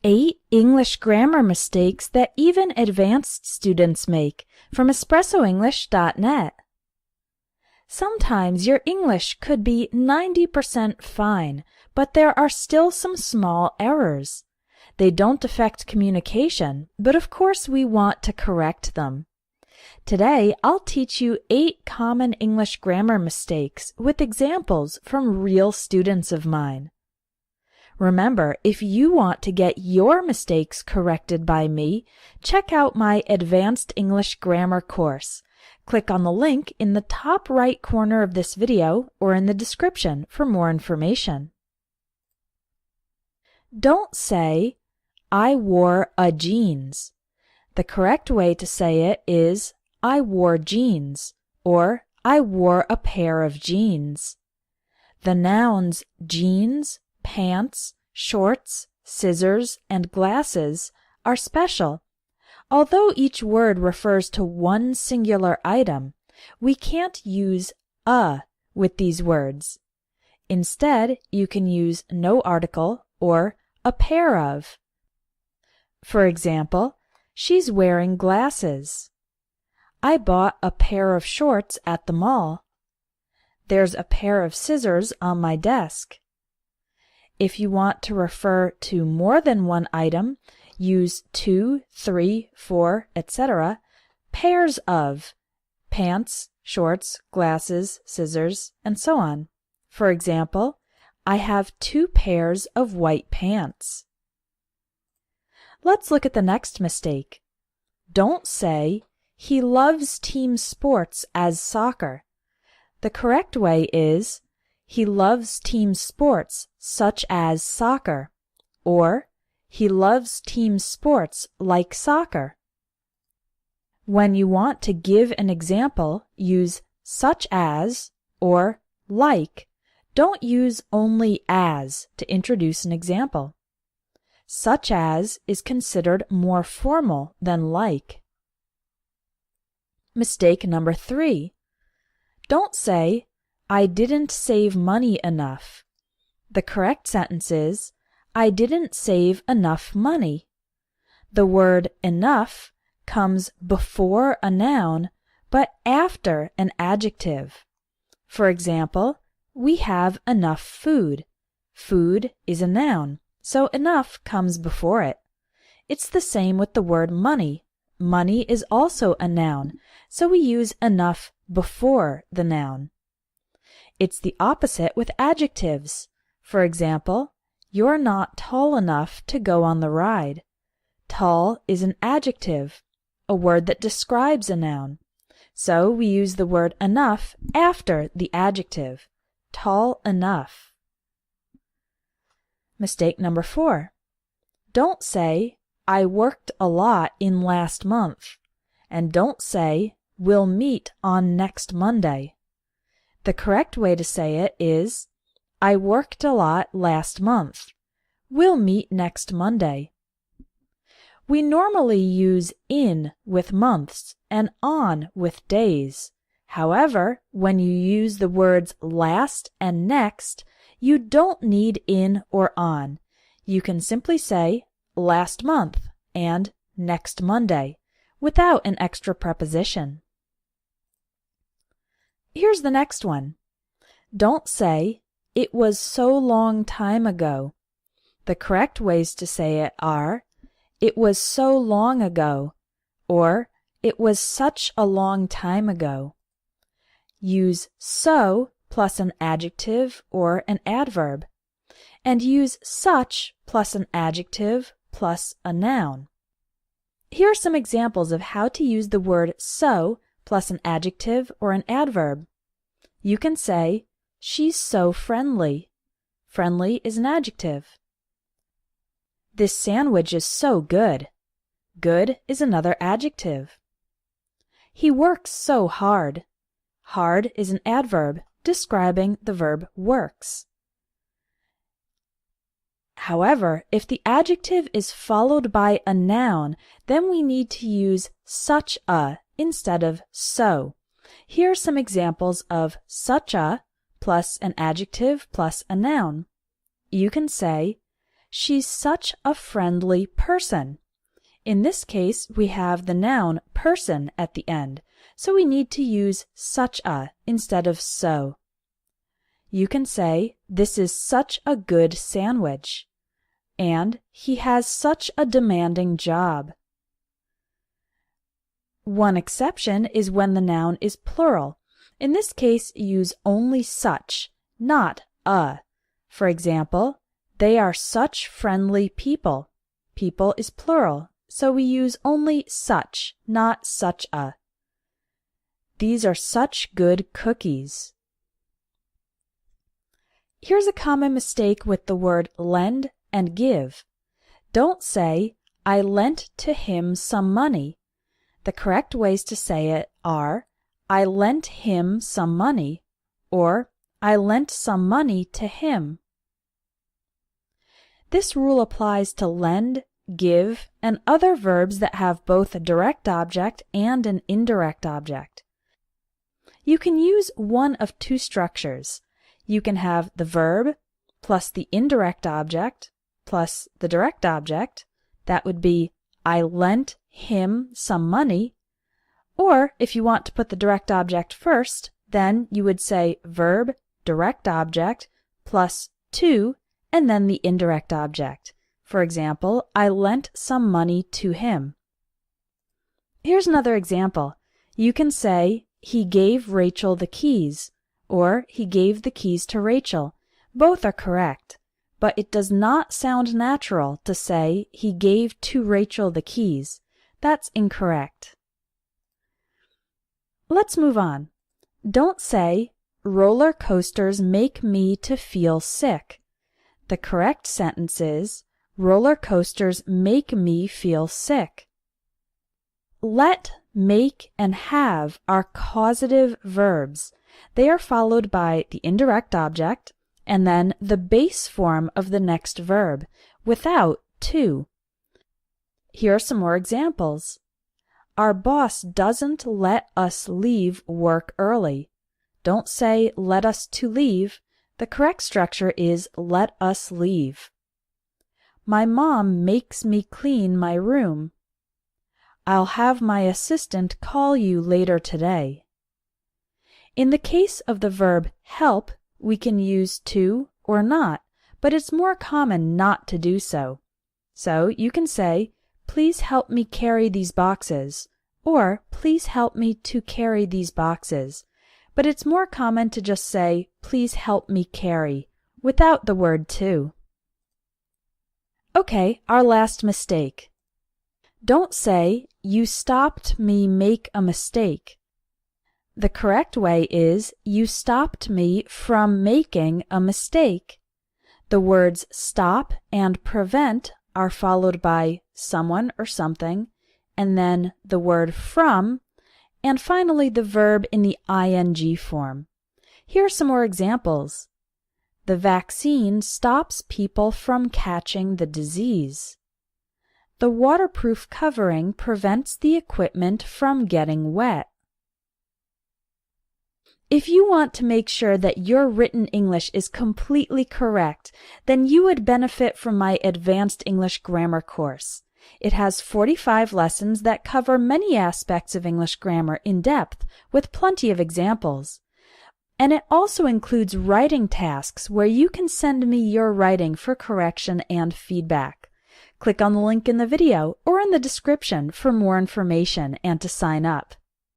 8 English grammar mistakes that even advanced students make from espressoenglish.net. Sometimes your English could be 90% fine, but there are still some small errors. They don't affect communication, but of course we want to correct them. Today, I'll teach you 8 common English grammar mistakes with examples from real students of mine. Remember, if you want to get your mistakes corrected by me, check out my Advanced English Grammar course. Click on the link in the top right corner of this video or in the description for more information. Don't say, I wore a jeans. The correct way to say it is, I wore jeans, or I wore a pair of jeans. The nouns jeans, pants, shorts, scissors, and glasses are special. Although each word refers to one singular item, we can't use a with these words. Instead, you can use no article or a pair of. For example, she's wearing glasses. I bought a pair of shorts at the mall. There's a pair of scissors on my desk. If you want to refer to more than one item, use 2, 3, 4, etc. Pairs of pants, shorts, glasses, scissors, and so on. For example, I have 2 pairs of white pants. Let's look at the next mistake. Don't say, he loves team sports as soccer. The correct way is, he loves team sports such as soccer, or he loves team sports like soccer. When you want to give an example, use such as or like. Don't use only as to introduce an example. Such as is considered more formal than like. Mistake number 3. Don't say, I didn't save money enough. The correct sentence is, I didn't save enough money. The word enough comes before a noun, but after an adjective. For example, we have enough food. Food is a noun, so enough comes before it. It's the same with the word money. Money is also a noun, so we use enough before the noun. It's the opposite with adjectives. For example, you're not tall enough to go on the ride. Tall is an adjective, a word that describes a noun. So we use the word enough after the adjective. Tall enough. Mistake number 4. Don't say, I worked a lot in last month. And don't say, we'll meet on next Monday. The correct way to say it is, I worked a lot last month. We'll meet next Monday. We normally use in with months and on with days. However, when you use the words last and next, you don't need in or on. You can simply say last month and next Monday without an extra preposition. Here's the next one. Don't say, it was so long time ago. The correct ways to say it are, it was so long ago, or it was such a long time ago. Use so plus an adjective or an adverb, and use such plus an adjective plus a noun. Here are some examples of how to use the word so plus an adjective or an adverb. You can say, she's so friendly. Friendly is an adjective. This sandwich is so good. Good is another adjective. He works so hard. Hard is an adverb describing the verb works. However, if the adjective is followed by a noun, then we need to use such a instead of so. Here are some examples of such a plus an adjective plus a noun. You can say, She's such a friendly person. In this case, we have the noun person at the end, so we need to use such a instead of so. You can say, this is such a good sandwich, and he has such a demanding job. One exception is when the noun is plural. In this case, use only such, not a. For example, they are such friendly people. People is plural, so we use only such, not such a. These are such good cookies. Here's a common mistake with the word lend and give. Don't say, I lent to him some money. The correct ways to say it are, I lent him some money, or I lent some money to him. This rule applies to lend, give, and other verbs that have both a direct object and an indirect object. You can use one of two structures. You can have the verb plus the indirect object plus the direct object. That would be, I lent him some money. Or if you want to put the direct object first, then you would say verb, direct object, plus to, and then the indirect object. For example, I lent some money to him. Here's another example. You can say, he gave Rachel the keys, or he gave the keys to Rachel. Both are correct, but it does not sound natural to say, he gave to Rachel the keys. That's incorrect. Let's move on. Don't say, roller coasters make me to feel sick. The correct sentence is, roller coasters make me feel sick. Let, make, and have are causative verbs. They are followed by the indirect object and then the base form of the next verb, without to. Here are some more examples. Our boss doesn't let us leave work early. Don't say let us to leave. The correct structure is let us leave. My mom makes me clean my room. I'll have my assistant call you later today. In the case of the verb help, we can use to or not, but it's more common not to do so. So you can say, please help me carry these boxes, or please help me to carry these boxes. But it's more common to just say, please help me carry, without the word to. Okay, our last mistake. Don't say, you stopped me make a mistake. The correct way is, you stopped me from making a mistake. The words stop and prevent are followed by someone or something, and then the word from, and finally the verb in the ing form. Here are some more examples. The vaccine stops people from catching the disease. The waterproof covering prevents the equipment from getting wet. If you want to make sure that your written English is completely correct, then you would benefit from my Advanced English Grammar course. It has 45 lessons that cover many aspects of English grammar in depth, with plenty of examples. And it also includes writing tasks where you can send me your writing for correction and feedback. Click on the link in the video or in the description for more information and to sign up.